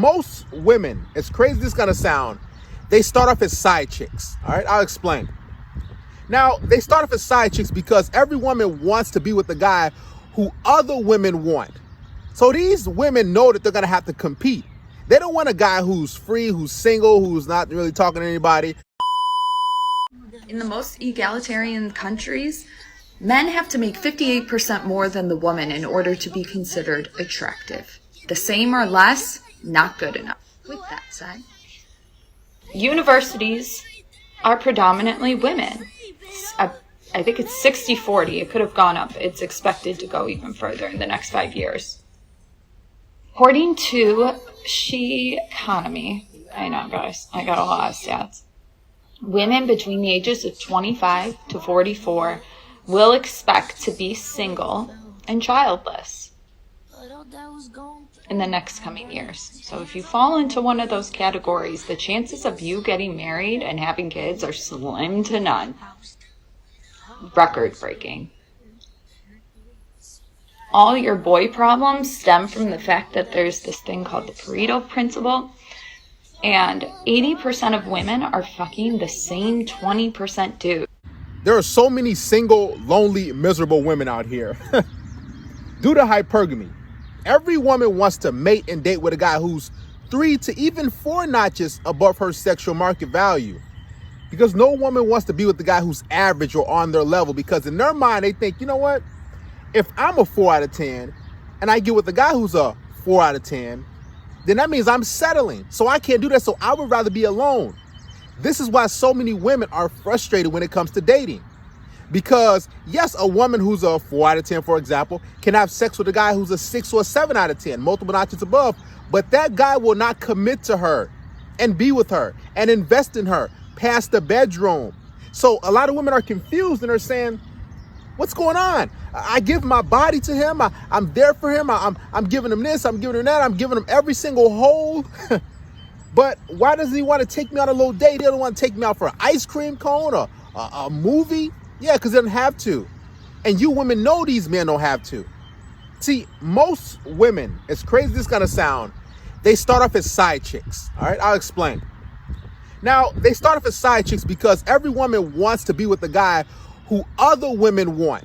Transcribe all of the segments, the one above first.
most women, as crazy as this is gonna sound, they start off as side chicks. All right, I'll explain. Now, they start off as side chicks because every woman wants to be with the guy who other women want. So these women know that they're gonna have to compete. They don't want a guy who's free, who's single, who's not really talking to anybody. In the most egalitarian countries, men have to make 58% more than the woman in order to be considered attractive. The same or less, not good enough. With that said, universities are predominantly women. I think it's 60-40. It could have gone up. It's expected to go even further in the next 5 years. According to Economy, I know guys, I got a lot of stats. Women between the ages of 25 to 44 will expect to be single and childless in the next coming years. So if you fall into one of those categories, the chances of you getting married and having kids are slim to none. Record breaking. All your boy problems stem from the fact that there's this thing called the Pareto principle, and 80% of women are fucking the same 20% dude. There are so many single, lonely, miserable women out here. Due to hypergamy, every woman wants to mate and date with a guy who's 3 to even 4 notches above her sexual market value. Because no woman wants to be with the guy who's average or on their level, because in their mind, they think, you know what? If I'm a 4 out of 10 and I get with a guy who's a 4 out of 10, then that means I'm settling. So I can't do that. So I would rather be alone. This is why so many women are frustrated when it comes to dating. Because yes, a woman who's a 4 out of 10, for example, can have sex with a guy who's a 6 or a 7 out of 10, multiple notches above, but that guy will not commit to her and be with her and invest in her past the bedroom. So a lot of women are confused and are saying, what's going on? I give my body to him. I'm there for him. I'm giving him this. I'm giving him that. I'm giving him every single hole. But why doesn't he want to take me on a little date? He doesn't want to take me out for an ice cream cone or a movie. Yeah, because he doesn't have to. And you women know these men don't have to. See, most women, as crazy as this is going to sound, they start off as side chicks. All right, I'll explain. Now, they start off as side chicks because every woman wants to be with the guy who other women want.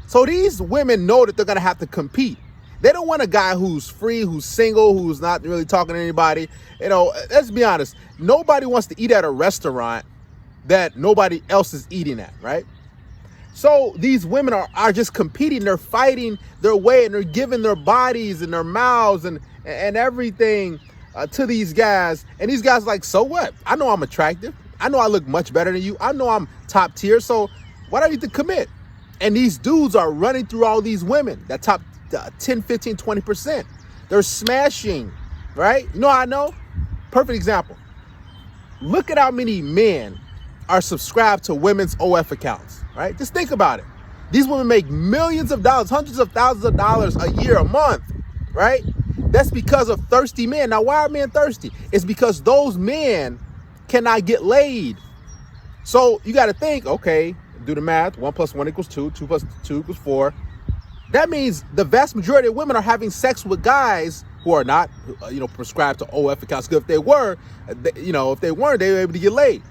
So these women know that they're going to have to compete. They don't want a guy who's free, who's single, who's not really talking to anybody. You know, let's be honest. Nobody wants to eat at a restaurant that nobody else is eating at, right? So these women are just competing. They're fighting their way and they're giving their bodies and their mouths and everything to these guys. And these guys are like, so what? I know I'm attractive. I know I look much better than you. I know I'm top tier. So why do I need to commit? And these dudes are running through all these women, that top 10, 15, 20%. They're smashing, right? You know how I know? Perfect example. Look at how many men are subscribed to women's OF accounts, right? Just think about it. These women make millions of dollars, hundreds of thousands of dollars a year, a month, right? That's because of thirsty men. Now, why are men thirsty? It's because those men cannot get laid. So you got to think, okay, do the math. 1 + 1 = 2. 2 + 2 = 4. That means the vast majority of women are having sex with guys who are not, prescribed to OF accounts. Because if they were, if they weren't, they were able to get laid.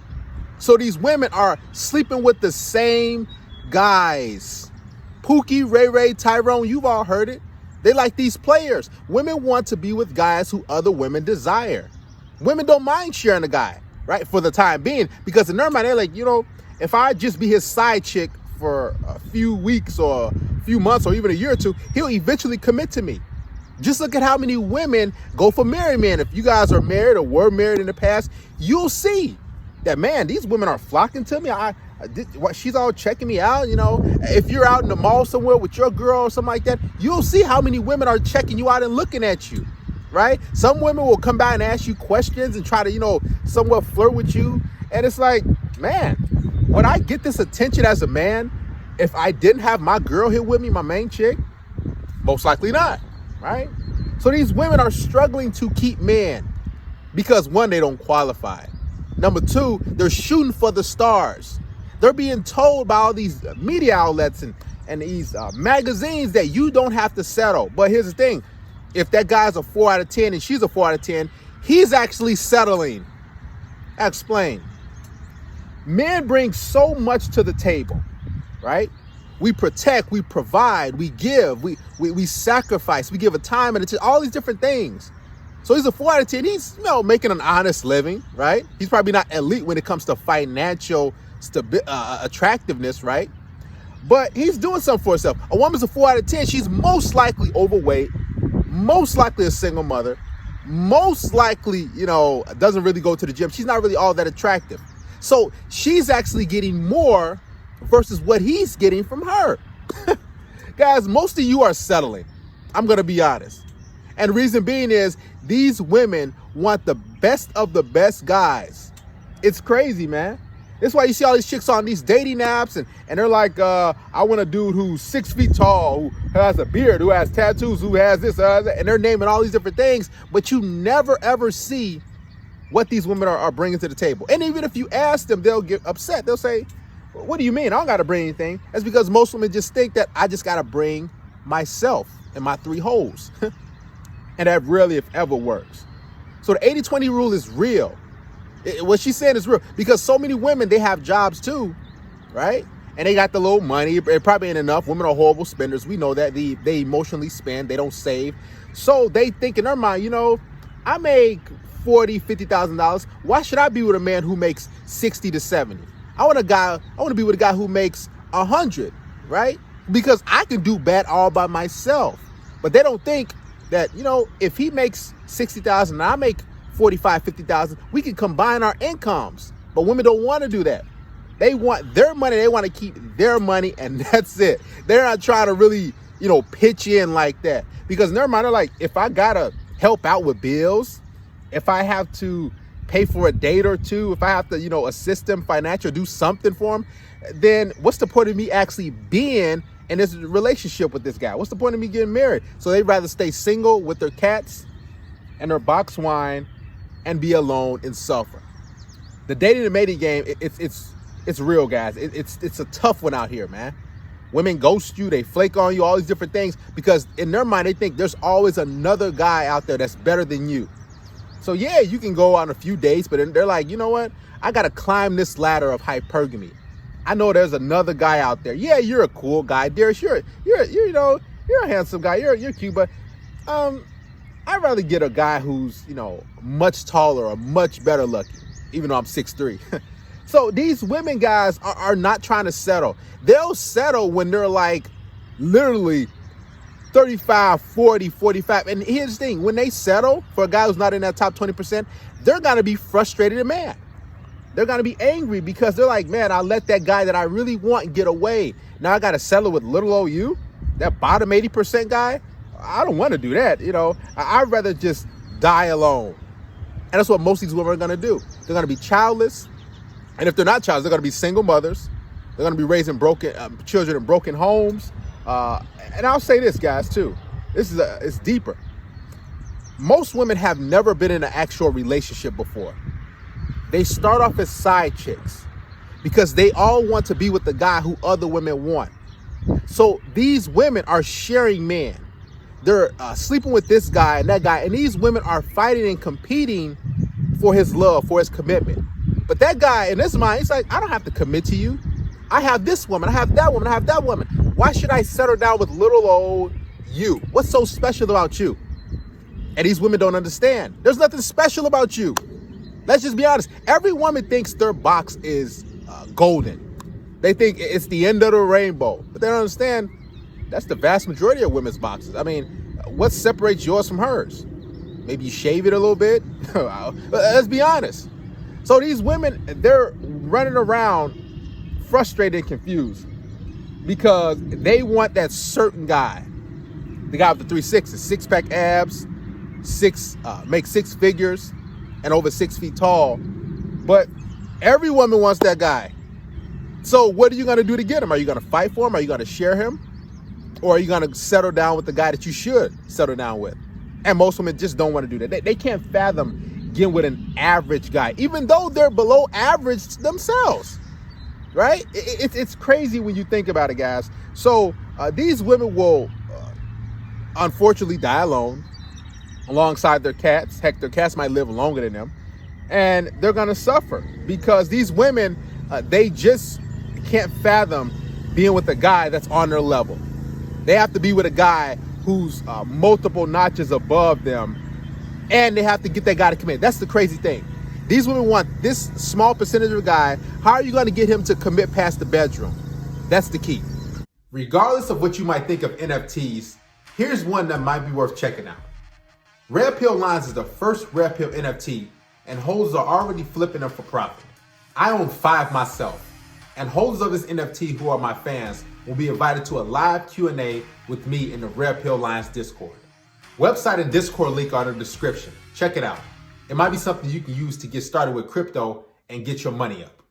So these women are sleeping with the same guys. Pookie, Ray Ray, Tyrone, you've all heard it. They like these players. Women want to be with guys who other women desire. Women don't mind sharing a guy, right, for the time being. Because in their mind, they're like, if I just be his side chick for a few weeks or a few months or even a year or two, he'll eventually commit to me. Just look at how many women go for married men. If you guys are married or were married in the past, you'll see that, man, these women are flocking to me. She's all checking me out. If you're out in the mall somewhere with your girl or something like that, you'll see how many women are checking you out and looking at you, right? Some women will come by and ask you questions and try to, somewhat flirt with you. And it's like, man, would I get this attention as a man if I didn't have my girl here with me, my main chick? Most likely not, right? So these women are struggling to keep men because, one, they don't qualify. Number two, they're shooting for the stars. They're being told by all these media outlets and these magazines that you don't have to settle. But here's the thing. if that guy's a 4 out of 10 and she's a 4 out of 10, he's actually settling. I explain. Men bring so much to the table, right? We protect, we provide, we give, we sacrifice, we give a time and all these different things. So he's a 4 out of 10. He's, making an honest living, right? He's probably not elite when it comes to financial attractiveness, right? But he's doing something for himself. A woman's a 4 out of 10. She's most likely overweight, most likely a single mother, most likely, doesn't really go to the gym. She's not really all that attractive. So she's actually getting more versus what he's getting from her. Guys, most of you are settling. I'm going to be honest. And the reason being is these women want the best of the best guys. It's crazy, man. That's why you see all these chicks on these dating apps and they're like, I want a dude who's 6 feet tall, who has a beard, who has tattoos, who has this, and they're naming all these different things, but you never ever see what these women are bringing to the table. And even if you ask them, they'll get upset. They'll say, what do you mean? I don't got to bring anything. That's because most women just think that I just got to bring myself and my 3 hoes. And that rarely, if ever, works. So the 80-20 rule is real. What she's saying is real because so many women, they have jobs too, right? And they got the little money. It probably ain't enough. Women are horrible spenders. We know that. They emotionally spend. They don't save. So they think in their mind, I make $40,000, $50,000. Why should I be with a man who makes 60 to 70? I want to be with a guy who makes 100, right? Because I can do bad all by myself. But they don't think that, if he makes 60,000 and I make 45, 50,000, we can combine our incomes. But women don't want to do that. They want their money. They want to keep their money, and that's it. They're not trying to really, pitch in like that. Because in their mind, they're like, if I got to help out with bills, if I have to pay for a date or two, if I have to, assist them financially, do something for them, then what's the point of me actually being in this relationship with this guy? What's the point of me getting married? So they'd rather stay single with their cats and their box wine and be alone and suffer. The dating and mating game, it's real, guys. It's a tough one out here, man. Women ghost you, they flake on you, all these different things, because in their mind, they think there's always another guy out there that's better than you. So yeah, you can go on a few dates, but they're like, you know what? I got to climb this ladder of hypergamy. I know there's another guy out there. Yeah, you're a cool guy, Darius. You're a handsome guy. You're cute, but I'd rather get a guy who's, much taller or much better looking, even though I'm 6'3". So these women, guys, are not trying to settle. They'll settle when they're like literally 35, 40, 45. And here's the thing, when they settle for a guy who's not in that top 20%, they're going to be frustrated and mad. They're going to be angry because they're like, man, I let that guy that I really want get away. Now I got to settle with little old you, that bottom 80% guy. I don't want to do that. I'd rather just die alone. And that's what most of these women are going to do. They're going to be childless. And if they're not childless, they're going to be single mothers. They're going to be raising broken children in broken homes. And I'll say this, guys, too. It's deeper. Most women have never been in an actual relationship before. They start off as side chicks because they all want to be with the guy who other women want. So these women are sharing men. They're sleeping with this guy and that guy. And these women are fighting and competing for his love, for his commitment. But that guy, in his mind, he's like, I don't have to commit to you. I have this woman. I have that woman. I have that woman. Why should I settle down with little old you? What's so special about you? And these women don't understand. There's nothing special about you. Let's just be honest. Every woman thinks their box is golden. They think it's the end of the rainbow. But they don't understand that's the vast majority of women's boxes. I mean, what separates yours from hers? Maybe you shave it a little bit. Let's be honest. So these women, they're running around frustrated and confused because they want that certain guy. The guy with the 3 6s, 6-pack abs, make 6 figures, and over 6 feet tall. But every woman wants that guy. So what are you going to do to get him? Are you going to fight for him? Are you going to share him? Or are you going to settle down with the guy that you should settle down with? And most women just don't want to do that. They can't fathom getting with an average guy, even though they're below average themselves, right? It's crazy when you think about it, guys. So these women will unfortunately die alone. alongside their cats. Heck, their cats might live longer than them. And they're going to suffer because these women, they just can't fathom being with a guy that's on their level. They have to be with a guy who's multiple notches above them, and they have to get that guy to commit. That's the crazy thing. These women want this small percentage of a guy. How are you going to get him to commit past the bedroom? That's the key. Regardless of what you might think of NFTs, here's one that might be worth checking out. Red Pill Lines is the first Red Pill NFT, and holders are already flipping them for profit. I own 5 myself, and holders of this NFT who are my fans will be invited to a live Q&A with me in the Red Pill Lines Discord. Website and Discord link are in the description. Check it out. It might be something you can use to get started with crypto and get your money up.